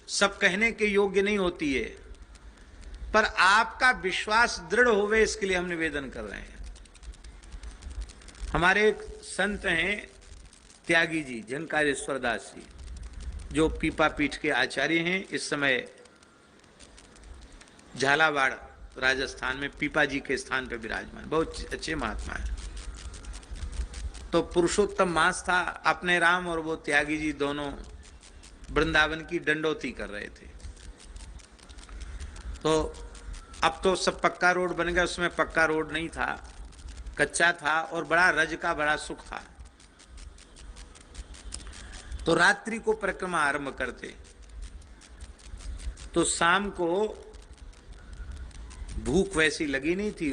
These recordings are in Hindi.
सब कहने के योग्य नहीं होती है, पर आपका विश्वास दृढ़ होवे इसके लिए हम निवेदन कर रहे हैं। हमारे एक संत हैं त्यागी जी, झंकारेश्वर दास जी, जो पीपा पीठ के आचार्य हैं। इस समय झालावाड़ राजस्थान में पीपा जी के स्थान पर विराजमान, बहुत अच्छे महात्मा हैं। तो पुरुषोत्तम मास था, अपने राम और वो त्यागी जी दोनों वृंदावन की दंडोती कर रहे थे। तो अब तो सब पक्का रोड बन गया, उसमें पक्का रोड नहीं था, कच्चा था और बड़ा रज का बड़ा सुख था। तो रात्रि को परिक्रमा आरंभ करते, तो शाम को भूख वैसी लगी नहीं थी,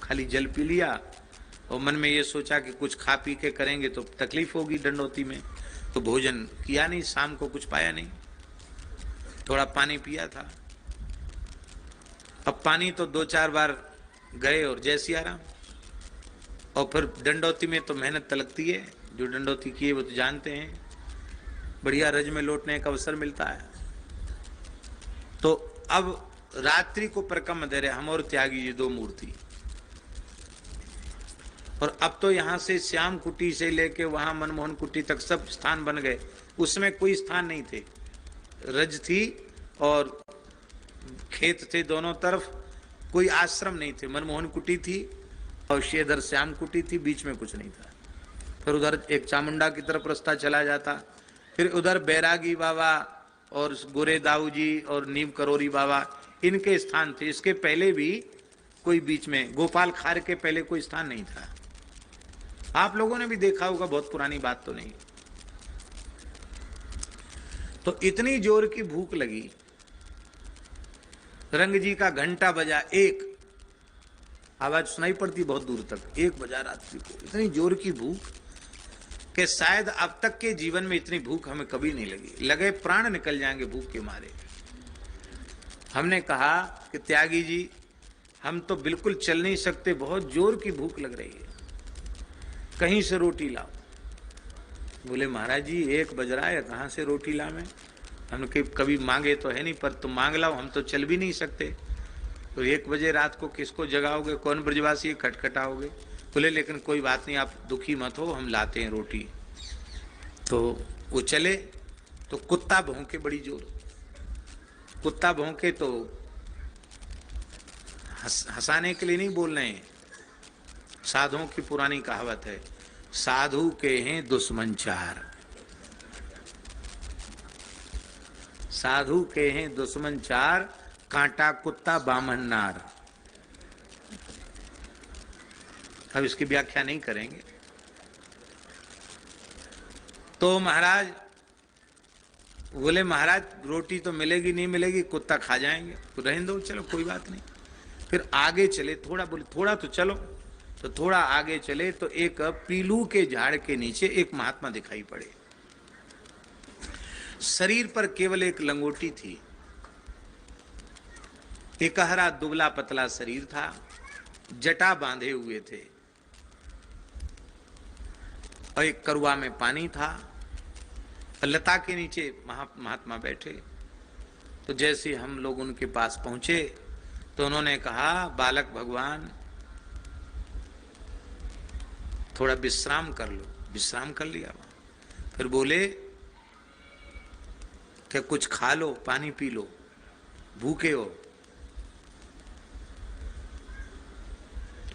खाली जल पी लिया और मन में ये सोचा कि कुछ खा पी के करेंगे तो तकलीफ होगी दंडोती में, तो भोजन किया नहीं, शाम को कुछ पाया नहीं, थोड़ा पानी पिया था। अब पानी तो 2-4 बार गए और जैसी आराम। और फिर दंडोती में तो मेहनत लगती है, जो दंडोती की है वो तो जानते हैं, बढ़िया रज में लौटने का अवसर मिलता है। तो अब रात्रि को परिक्रमा दे रहे हम और त्यागी जी, 2 मूर्ति। और अब तो यहाँ से श्याम कुटी से लेके वहां मनमोहन कुटी तक सब स्थान बन गए, उसमें कोई स्थान नहीं थे, रज थी और खेत थे दोनों तरफ, कोई आश्रम नहीं थे। मनमोहन कुटी थी और शेधर श्याम कुटी थी, बीच में कुछ नहीं था। फिर उधर एक चामुंडा की तरफ रास्ता चला जाता, फिर उधर बैरागी बाबा और गोरे दाऊ जी और नीम करोरी बाबा, इनके स्थान थे। इसके पहले भी कोई बीच में गोपाल खार के पहले कोई स्थान नहीं था। आप लोगों ने भी देखा होगा, बहुत पुरानी बात तो नहीं। तो इतनी जोर की भूख लगी, रंग जी का घंटा बजा, 1 आवाज सुनाई पड़ती बहुत दूर तक, 1 बजा रात्रि को। इतनी जोर की भूख कि शायद अब तक के जीवन में इतनी भूख हमें कभी नहीं लगी, लगे प्राण निकल जाएंगे भूख के मारे। हमने कहा कि त्यागी जी हम तो बिल्कुल चल नहीं सकते, बहुत जोर की भूख लग रही है, कहीं से रोटी लाओ। बोले महाराज जी 1 बज रहा है, कहाँ से रोटी ला मैं? हमने कभी मांगे तो है नहीं, पर तुम मांग लाओ, हम तो चल भी नहीं सकते। तो 1 बजे रात को किसको जगाओगे, कौन ब्रजवासी खटखटाओगे? बोले लेकिन कोई बात नहीं, आप दुखी मत हो, हम लाते हैं रोटी। तो वो चले, तो कुत्ता भौंके बड़ी जोर। कुत्ता भौंके तो हंसाने के लिए नहीं बोल रहे हैं, साधुओं की पुरानी कहावत है, साधु के हैं दुश्मन 4, साधु के हैं दुश्मन 4, कांटा कुत्ता बामन नार। अब इसकी व्याख्या नहीं करेंगे। तो महाराज बोले महाराज रोटी तो मिलेगी नहीं मिलेगी, कुत्ता खा जाएंगे, तो रहने दो, चलो कोई बात नहीं। फिर आगे चले थोड़ा, बोले थोड़ा तो चलो, तो थोड़ा आगे चले तो एक पीलू के झाड़ के नीचे एक महात्मा दिखाई पड़े। शरीर पर केवल एक लंगोटी थी, एकहरा दुबला पतला शरीर था, जटा बांधे हुए थे और एक करुआ में पानी था। लता के नीचे महात्मा बैठे। तो जैसे हम लोग उनके पास पहुंचे तो उन्होंने कहा बालक भगवान थोड़ा विश्राम कर लो। विश्राम कर लिया। फिर बोले कि कुछ खा लो, पानी पी लो, भूखे हो।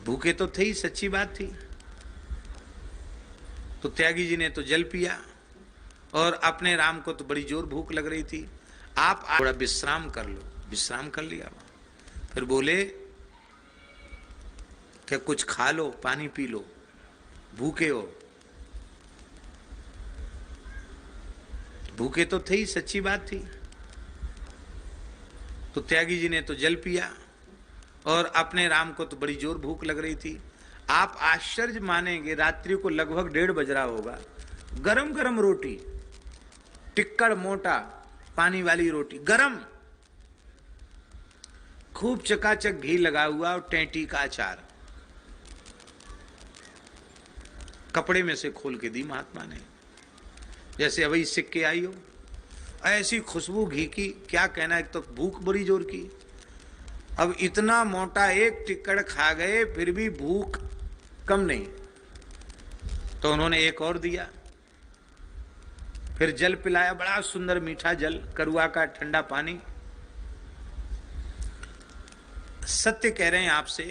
भूखे तो थे ही, सच्ची बात थी। तो त्यागी जी ने तो जल पिया और अपने राम को तो बड़ी जोर भूख लग रही थी। आप थोड़ा विश्राम कर लो। विश्राम कर लिया। फिर बोले कि कुछ खा लो, पानी पी लो, भूखे हो। भूखे तो थे ही, सच्ची बात थी। तो त्यागी जी ने तो जल पिया और अपने राम को तो बड़ी जोर भूख लग रही थी। आप आश्चर्य मानेंगे, रात्रि को लगभग 1:30 बज रहा होगा, गरम गरम रोटी, टिक्कड़ मोटा पानी वाली रोटी गरम, खूब चकाचक घी लगा हुआ और टेंटी का अचार कपड़े में से खोल के दी महात्मा ने, जैसे अभी सिक्के आई हो। ऐसी खुशबू घी की, क्या कहना, एक तो भूख बड़ी जोर की। अब इतना मोटा एक टिक्कड़ खा गए, फिर भी भूख कम नहीं, तो उन्होंने एक और दिया। फिर जल पिलाया, बड़ा सुंदर मीठा जल, करुआ का ठंडा पानी। सत्य कह रहे हैं आपसे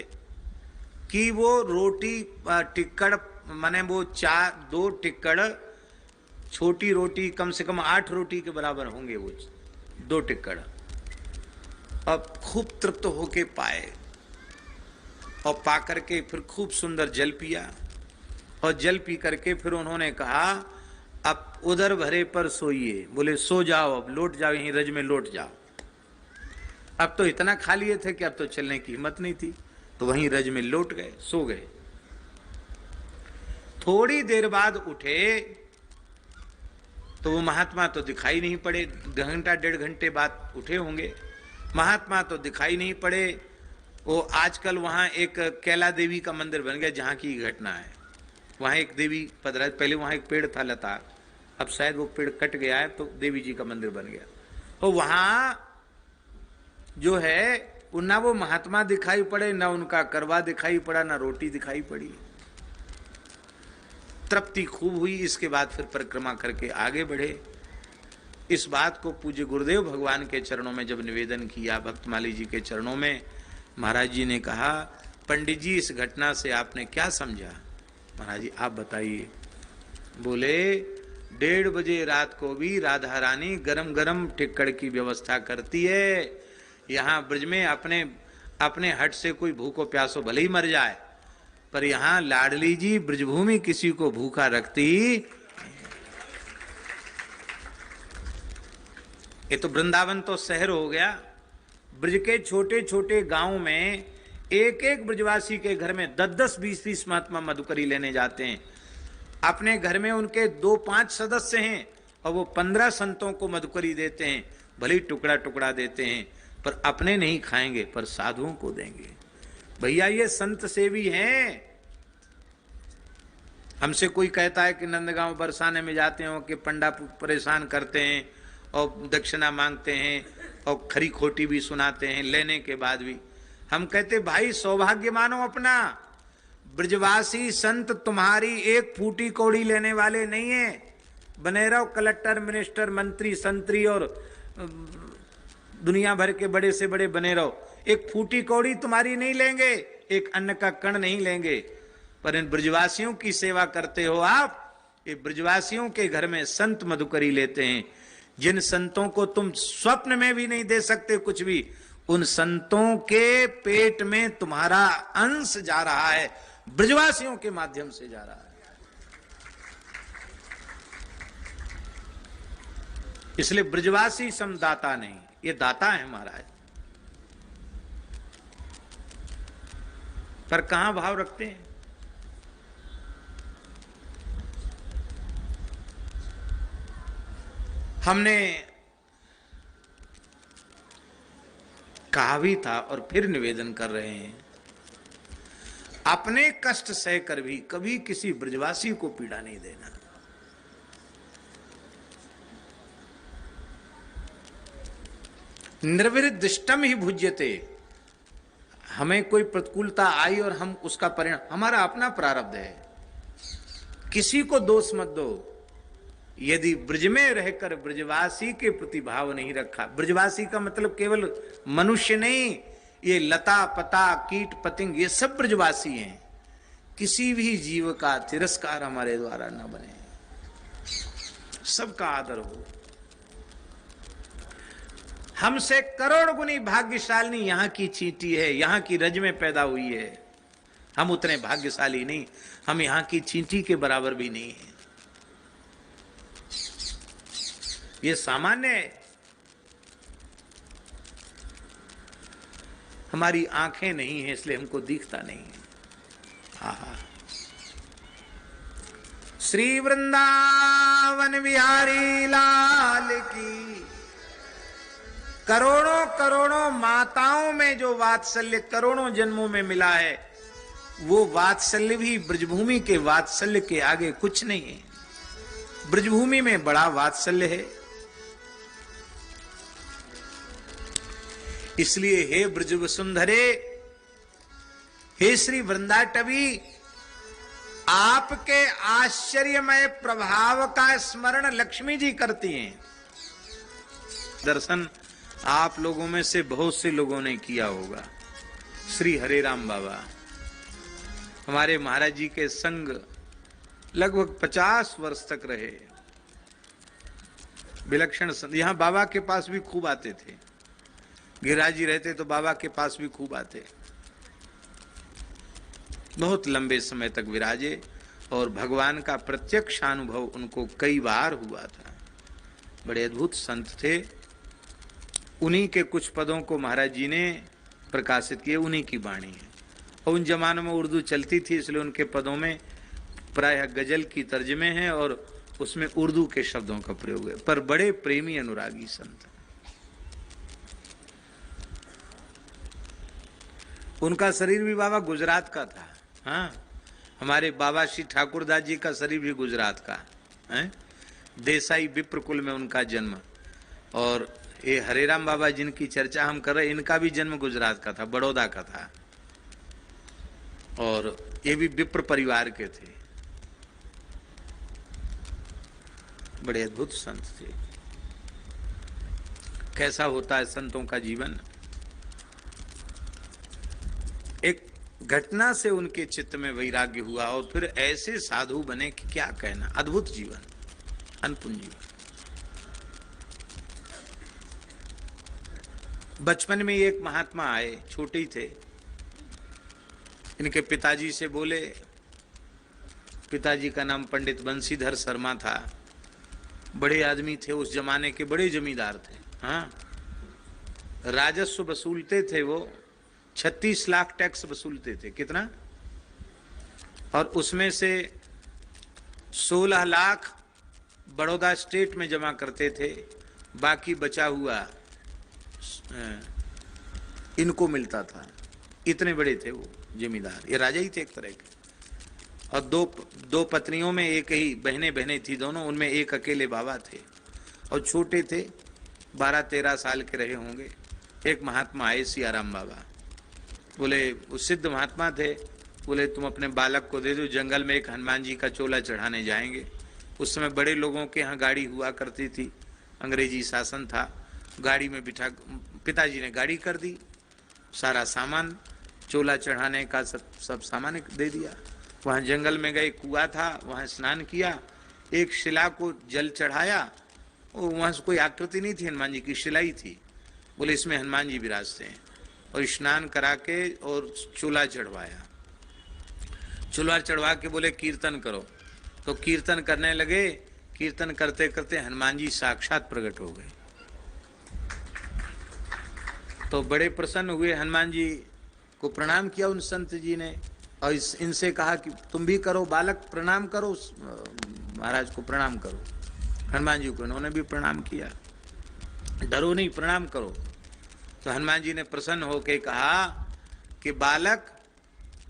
कि वो रोटी टिक्कड़ माने वो 2 टिक्कड़, छोटी रोटी कम से कम 8 रोटी के बराबर होंगे वो 2 टिक्कड़। अब खूब तृप्त होके पाए, और पा करके फिर खूब सुंदर जल पिया, और जल पी करके फिर उन्होंने कहा अब उधर भरे पर सोइए। बोले सो जाओ, अब लौट जाओ, यहीं रज में लौट जाओ। अब तो इतना खा लिए थे कि अब तो चलने की हिम्मत नहीं थी, तो वहीं रज में लौट गए, सो गए। थोड़ी देर बाद उठे तो वो महात्मा तो दिखाई नहीं पड़े। घंटा 1.5 घंटे बाद उठे होंगे, महात्मा तो दिखाई नहीं पड़े। वो आजकल वहां एक कैला देवी का मंदिर बन गया, जहां की घटना है। वहां एक देवी पधरा, पहले वहां एक पेड़ था लता, अब शायद वो पेड़ कट गया है, तो देवी जी का मंदिर बन गया। तो वहां जो है ना वो महात्मा दिखाई पड़े, ना उनका करवा दिखाई पड़ा, ना रोटी दिखाई पड़ी। तृप्ति खूब हुई। इसके बाद फिर परिक्रमा करके आगे बढ़े। इस बात को पूज्य गुरुदेव भगवान के चरणों में जब निवेदन किया, भक्तमाली जी के चरणों में, महाराज जी ने कहा पंडित जी इस घटना से आपने क्या समझा? महाराज जी आप बताइए। बोले 1:30 बजे रात को भी राधा रानी गरम गरम टिक्कड़ की व्यवस्था करती है। यहाँ ब्रज में अपने हट से कोई भूखो प्यासो भले ही मर जाए, पर यहाँ लाडली जी ब्रजभूमि किसी को भूखा रखती। ये तो वृंदावन तो शहर हो गया, ब्रज के छोटे छोटे गांव में एक एक ब्रजवासी के घर में 10-10, 20-20 महात्मा मधुकरी लेने जाते हैं। अपने घर में उनके 2-5 सदस्य हैं और वो 15 संतों को मधुकरी देते हैं। भले ही टुकड़ा टुकड़ा देते हैं, पर अपने नहीं खाएंगे, पर साधुओं को देंगे। भैया ये संत सेवी हैं। हमसे कोई कहता है कि नंदगांव बरसाने में जाते हो कि पंडा परेशान करते हैं और दक्षिणा मांगते हैं और खरी खोटी भी सुनाते हैं लेने के बाद भी। हम कहते भाई सौभाग्य मानो अपना, ब्रजवासी संत तुम्हारी एक फूटी कौड़ी लेने वाले नहीं है। बने रहो कलेक्टर, मिनिस्टर, मंत्री, संतरी और दुनिया भर के बड़े से बड़े बने रहो, एक फूटी कौड़ी तुम्हारी नहीं लेंगे, एक अन्न का कण नहीं लेंगे। पर इन ब्रजवासियों की सेवा करते हो आप। ये ब्रजवासियों के घर में संत मधुकरी लेते हैं, जिन संतों को तुम स्वप्न में भी नहीं दे सकते कुछ भी, उन संतों के पेट में तुम्हारा अंश जा रहा है, ब्रजवासियों के माध्यम से जा रहा है। इसलिए ब्रजवासी सम दाता नहीं, ये दाता है महाराज। पर कहां भाव रखते हैं? हमने कहा भी था और फिर निवेदन कर रहे हैं, अपने कष्ट सहकर भी कभी किसी ब्रजवासी को पीड़ा नहीं देना। निर्विदिष्टम ही भुज्यते। हमें कोई प्रतिकूलता आई और हम उसका परिणाम, हमारा अपना प्रारब्ध है, किसी को दोष मत दो। यदि ब्रज में रहकर ब्रजवासी के प्रति भाव नहीं रखा, ब्रजवासी का मतलब केवल मनुष्य नहीं, ये लता पता कीट पतंग ये सब ब्रजवासी हैं। किसी भी जीव का तिरस्कार हमारे द्वारा न बने, सबका आदर हो। हमसे करोड़ गुनी भाग्यशाली यहां की चींटी है, यहां की रज में पैदा हुई है। हम उतने भाग्यशाली नहीं, हम यहां की चींटी के बराबर भी नहीं है। ये सामान्य है। हमारी आंखें नहीं है इसलिए हमको दिखता नहीं है। श्री वृंदावन बिहारी लाल की। करोड़ों करोड़ों माताओं में जो वात्सल्य करोड़ों जन्मों में मिला है, वो वात्सल्य भी ब्रजभूमि के वात्सल्य के आगे कुछ नहीं है। ब्रजभूमि में बड़ा वात्सल्य है। इसलिए हे ब्रज वसुंधरे, हे श्री वृंदाटवी, आपके आश्चर्यमय प्रभाव का स्मरण लक्ष्मी जी करती हैं। दर्शन आप लोगों में से बहुत से लोगों ने किया होगा। श्री हरे राम बाबा हमारे महाराज जी के संग लगभग 50 वर्ष तक रहे। विलक्षण यहां बाबा के पास भी खूब आते थे। गिरिराज जी रहते तो बाबा के पास भी खूब आते। बहुत लंबे समय तक विराजे और भगवान का प्रत्यक्ष अनुभव उनको कई बार हुआ था। बड़े अद्भुत संत थे। उन्हीं के कुछ पदों को महाराज जी ने प्रकाशित किए, उन्हीं की वाणी है। और उन जमानों में उर्दू चलती थी, इसलिए उनके पदों में प्रायः गजल की तर्जमे हैं और उसमें उर्दू के शब्दों का प्रयोग है। पर बड़े प्रेमी अनुरागी संत। उनका शरीर भी बाबा गुजरात का था। हाँ, हमारे बाबा श्री ठाकुरदास जी का शरीर भी गुजरात का है। देसाई विप्र कुल में उनका जन्म। और ये हरेराम बाबा जिनकी चर्चा हम कर रहे, इनका भी जन्म गुजरात का था, बड़ौदा का था। और ये भी विप्र परिवार के थे। बड़े अद्भुत संत थे। कैसा होता है संतों का जीवन। एक घटना से उनके चित्त में वैराग्य हुआ और फिर ऐसे साधु बने कि क्या कहना। अद्भुत जीवन, अनपुन जीवन। बचपन में एक महात्मा आए, छोटे ही थे। इनके पिताजी से बोले, पिताजी का नाम पंडित बंशीधर शर्मा था। बड़े आदमी थे, उस जमाने के बड़े जमींदार थे। हाँ, राजस्व वसूलते थे वो। 36 लाख टैक्स वसूलते थे। कितना? और उसमें से 16 लाख बड़ौदा स्टेट में जमा करते थे, बाकी बचा हुआ इनको मिलता था। इतने बड़े थे वो जमींदार। ये राजा ही थे एक तरह के। और दो पत्नियों में एक ही बहनें थी दोनों, उनमें एक अकेले बाबा थे और छोटे थे, 12-13 साल के रहे होंगे। एक महात्मा आए, सियाराम बाबा। बोले, वो सिद्ध महात्मा थे। बोले, तुम अपने बालक को दे दो, जंगल में एक हनुमान जी का चोला चढ़ाने जाएंगे। उस समय बड़े लोगों के यहाँ गाड़ी हुआ करती थी, अंग्रेजी शासन था। गाड़ी में बिठा, पिताजी ने गाड़ी कर दी, सारा सामान चोला चढ़ाने का सब सामान दे दिया। वहाँ जंगल में गए, कुआं था, वहाँ स्नान किया। एक शिला को जल चढ़ाया और वहाँ से कोई आकृति नहीं थी, हनुमान जी की शिला ही थी। बोले, इसमें हनुमान जी विराजते हैं। और स्नान करा के और चूल्हा चढ़वाया। चूल्हा चढ़वा के बोले, कीर्तन करो। तो कीर्तन करने लगे। कीर्तन करते करते हनुमान जी साक्षात प्रकट हो गए। तो बड़े प्रसन्न हुए। हनुमान जी को प्रणाम किया उन संत जी ने और इनसे कहा कि तुम भी करो, बालक प्रणाम करो, महाराज को प्रणाम करो। हनुमान जी को इन्होंने भी प्रणाम किया। डरो नहीं, प्रणाम करो। तो हनुमान जी ने प्रसन्न होकर कहा कि बालक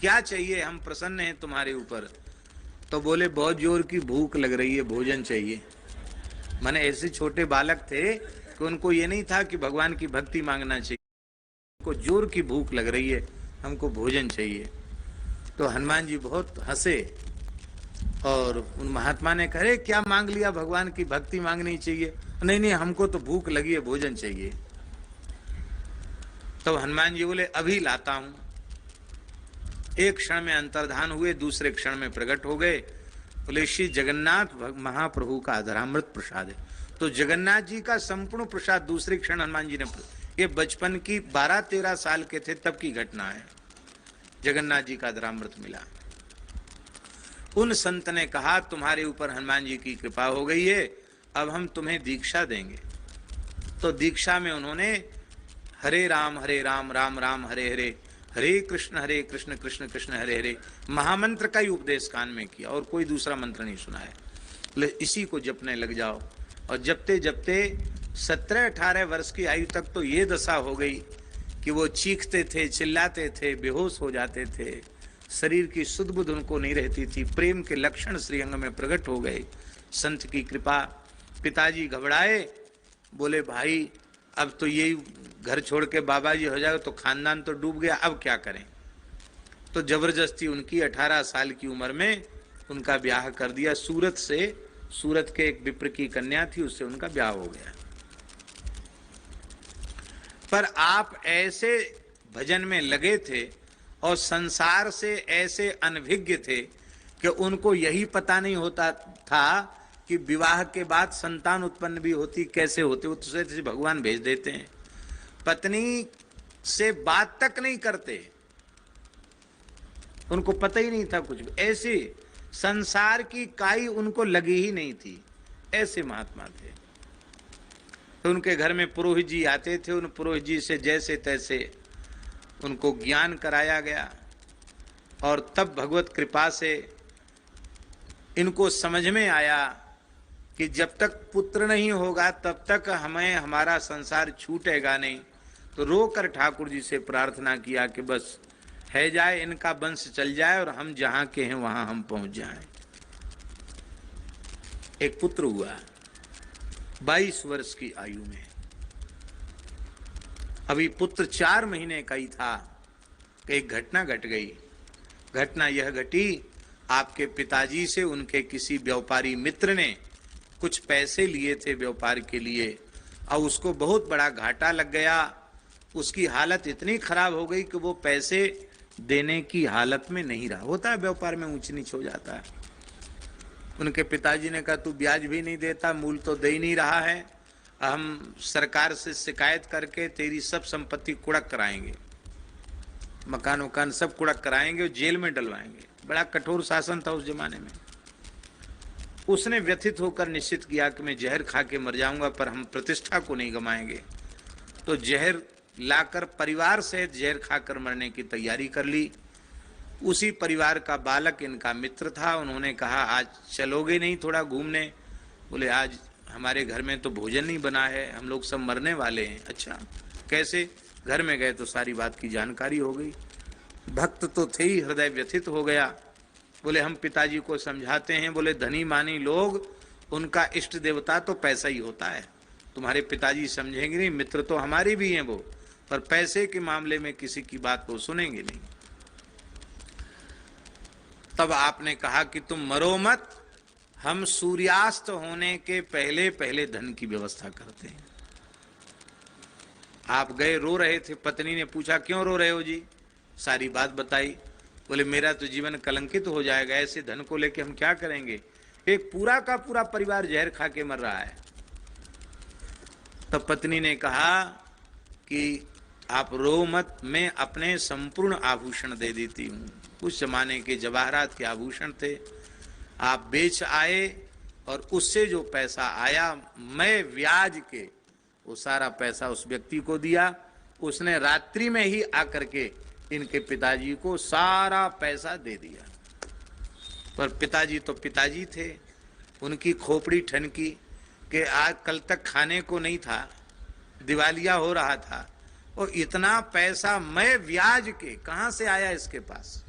क्या चाहिए, हम प्रसन्न हैं तुम्हारे ऊपर। तो बोले, बहुत जोर की भूख लग रही है, भोजन चाहिए। माने ऐसे छोटे बालक थे कि उनको ये नहीं था कि भगवान की भक्ति मांगना चाहिए, उनको जोर की भूख लग रही है, हमको भोजन चाहिए। तो हनुमान जी बहुत हंसे और उन महात्मा ने कहे, क्या मांग लिया, भगवान की भक्ति मांगनी चाहिए। नहीं, हमको तो भूख लगी है, भोजन चाहिए। तो हनुमान जी बोले, अभी लाता हूं। एक क्षण में अंतर्धान हुए, दूसरे क्षण में प्रकट हो गए। बोले, श्री जगन्नाथ महाप्रभु का अधरामृत प्रसाद है। तो जगन्नाथ जी का संपूर्ण प्रसाद दूसरे क्षण हनुमान जी ने, ये बचपन की 12-13 साल के थे तब की घटना है। जगन्नाथ जी का अधरामृत मिला। उन संत ने कहा, तुम्हारे ऊपर हनुमान जी की कृपा हो गई है, अब हम तुम्हें दीक्षा देंगे। तो दीक्षा में उन्होंने हरे राम राम राम हरे हरे, हरे कृष्ण कृष्ण कृष्ण हरे हरे महामंत्र का ही उपदेश कान में किया और कोई दूसरा मंत्र नहीं सुनाया। इसी को जपने लग जाओ। और जपते जपते 17-18 वर्ष की आयु तक तो ये दशा हो गई कि वो चीखते थे, चिल्लाते थे, बेहोश हो जाते थे। शरीर की सुध बुध उनको नहीं रहती थी। प्रेम के लक्षण श्रीअंग में प्रकट हो गए। संत की कृपा। पिताजी घबराए, बोले, भाई अब तो यही घर छोड़ के बाबा जी हो जाएगा तो खानदान तो डूब गया, अब क्या करें। तो जबरदस्ती उनकी 18 साल की उम्र में उनका ब्याह कर दिया। सूरत के एक विप्र की कन्या थी, उससे उनका ब्याह हो गया। पर आप ऐसे भजन में लगे थे और संसार से ऐसे अनभिज्ञ थे कि उनको यही पता नहीं होता था कि विवाह के बाद संतान उत्पन्न भी होती, कैसे होते। वो तो भगवान भेज देते हैं। पत्नी से बात तक नहीं करते, उनको पता ही नहीं था कुछ भी। ऐसे संसार की काई उनको लगी ही नहीं थी, ऐसे महात्मा थे। तो उनके घर में पुरोहित जी आते थे, उन पुरोहित जी से जैसे तैसे उनको ज्ञान कराया गया और तब भगवत कृपा से इनको समझ में आया कि जब तक पुत्र नहीं होगा तब तक हमें हमारा संसार छूटेगा नहीं। तो रोकर ठाकुर जी से प्रार्थना किया कि बस है जाए, इनका वंश चल जाए और हम जहां के हैं वहां हम पहुंच जाएं। एक पुत्र हुआ 22 वर्ष की आयु में। अभी पुत्र 4 महीने का ही था, एक घटना घट गई। घटना यह घटी, आपके पिताजी से उनके किसी व्यापारी मित्र ने कुछ पैसे लिए थे व्यापार के लिए और उसको बहुत बड़ा घाटा लग गया। उसकी हालत इतनी खराब हो गई कि वो पैसे देने की हालत में नहीं रहा। होता है व्यापार में ऊंच नीच हो जाता है। उनके पिताजी ने कहा तू ब्याज भी नहीं देता, मूल तो दे ही नहीं रहा है, हम सरकार से शिकायत करके तेरी सब संपत्ति कुड़क कराएंगे, मकान वकान सब कुड़क कराएंगे और जेल में डलवाएंगे। बड़ा कठोर शासन था उस जमाने में। उसने व्यथित होकर निश्चित किया कि मैं जहर खा के मर जाऊंगा पर हम प्रतिष्ठा को नहीं गंवाएंगे। तो जहर लाकर परिवार सहित जहर खाकर मरने की तैयारी कर ली। उसी परिवार का बालक इनका मित्र था। उन्होंने कहा आज चलोगे नहीं थोड़ा घूमने? बोले आज हमारे घर में तो भोजन नहीं बना है, हम लोग सब मरने वाले हैं। अच्छा कैसे? घर में गए तो सारी बात की जानकारी हो गई। भक्त तो थे ही, हृदय व्यथित हो गया। बोले हम पिताजी को समझाते हैं। बोले धनी मानी लोग, उनका इष्ट देवता तो पैसा ही होता है, तुम्हारे पिताजी समझेंगे नहीं, मित्र तो हमारे भी हैं वो, पर पैसे के मामले में किसी की बात वो सुनेंगे नहीं। तब आपने कहा कि तुम मरो मत, हम सूर्यास्त होने के पहले पहले धन की व्यवस्था करते हैं। आप गए, रो रहे थे। पत्नी ने पूछा क्यों रो रहे हो जी? सारी बात बताई। बोले मेरा तो जीवन कलंकित हो जाएगा, ऐसे धन को लेके हम क्या करेंगे? एक पूरा का पूरा परिवार जहर खा के मर रहा है। तब पत्नी ने कहा कि आप रो मत, मैं अपने संपूर्ण आभूषण दे देती हूँ। उस जमाने के जवाहरात के आभूषण थे, आप बेच आए और उससे जो पैसा आया मैं ब्याज के वो सारा पैसा उस व्यक्ति को दिया। उसने रात्रि में ही आकर के इनके पिताजी को सारा पैसा दे दिया। पर पिताजी तो पिताजी थे, उनकी खोपड़ी ठनकी कि आज कल तक खाने को नहीं था, दिवालिया हो रहा था और इतना पैसा मैं ब्याज के कहां से आया इसके पास?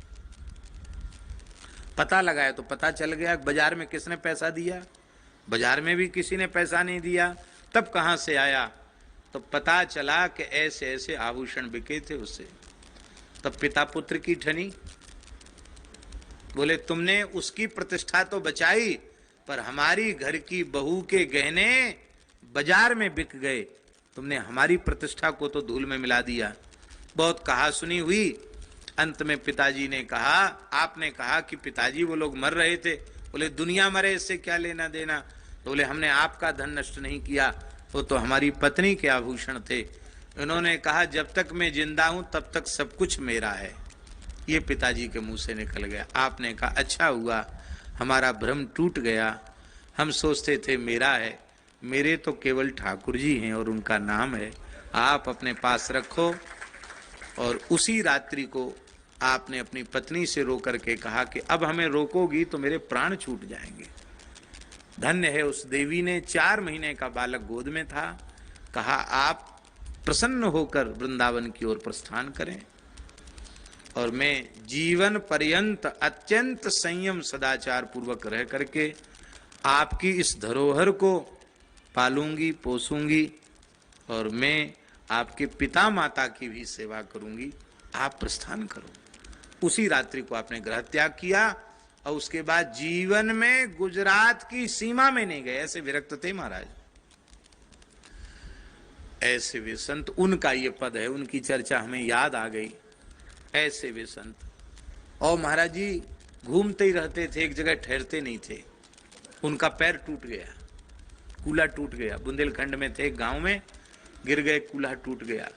पता लगाया तो पता चल गया बाजार में किसने पैसा दिया, बाजार में भी किसी ने पैसा नहीं दिया। तब कहां से आया? तो पता चला कि ऐसे ऐसे आभूषण बिके थे उससे। तब पिता पुत्र की ठनी। बोले तुमने उसकी प्रतिष्ठा तो बचाई पर हमारी घर की बहू के गहने बाजार में बिक गए, तुमने हमारी प्रतिष्ठा को तो धूल में मिला दिया। बहुत कहा सुनी हुई। अंत में पिताजी ने कहा, आपने कहा कि पिताजी वो लोग मर रहे थे। बोले दुनिया मरे, इससे क्या लेना देना? तो बोले हमने आपका धन नष्ट नहीं किया, वो तो हमारी पत्नी के आभूषण थे। उन्होंने कहा जब तक मैं जिंदा हूं तब तक सब कुछ मेरा है। ये पिताजी के मुंह से निकल गया। आपने कहा अच्छा हुआ, हमारा भ्रम टूट गया। हम सोचते थे मेरा है, मेरे तो केवल ठाकुर जी हैं और उनका नाम है। आप अपने पास रखो। और उसी रात्रि को आपने अपनी पत्नी से रो करके कहा कि अब हमें रोकोगी तो मेरे प्राण छूट जाएंगे। धन्य है उस देवी ने। 4 महीने का बालक गोद में था। कहा आप प्रसन्न होकर वृंदावन की ओर प्रस्थान करें और मैं जीवन पर्यंत अत्यंत संयम सदाचार पूर्वक रह करके आपकी इस धरोहर को पालूंगी पोसूंगी और मैं आपके पिता माता की भी सेवा करूंगी, आप प्रस्थान करो। उसी रात्रि को आपने ग्रह त्याग किया और उसके बाद जीवन में गुजरात की सीमा में नहीं गए। ऐसे विरक्त थे महाराज, ऐसे वे संत। उनका ये पद है, उनकी चर्चा हमें याद आ गई। ऐसे वे संत। और महाराज जी घूमते ही रहते थे, एक जगह ठहरते नहीं थे। उनका पैर टूट गया, कूल्हा टूट गया। बुंदेलखंड में थे, गांव में गिर गए, कूल्हा टूट गया।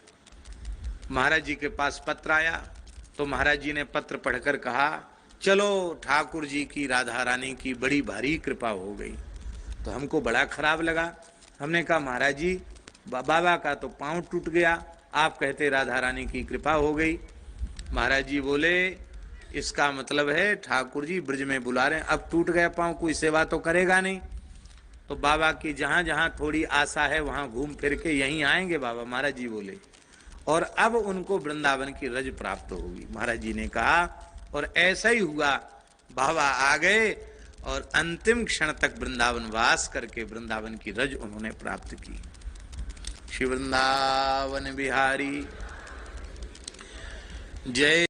महाराज जी के पास पत्र आया तो महाराज जी ने पत्र पढ़कर कहा, चलो ठाकुर जी की, राधा रानी की बड़ी भारी कृपा हो गई। तो हमको बड़ा खराब लगा। हमने कहा महाराज जी बाबा का तो पांव टूट गया, आप कहते राधा रानी की कृपा हो गई। महाराज जी बोले इसका मतलब है ठाकुर जी ब्रज में बुला रहे हैं, अब टूट गया पांव, कोई सेवा तो करेगा नहीं। तो बाबा की जहां जहां थोड़ी आशा है वहां घूम फिर के यहीं आएंगे बाबा, महाराज जी बोले। और अब उनको वृंदावन की रज प्राप्त होगी, महाराज जी ने कहा। और ऐसा ही हुआ, बाबा आ गए और अंतिम क्षण तक वृंदावन वास करके वृंदावन की रज उन्होंने प्राप्त की। श्री वृंदावन बिहारी जय।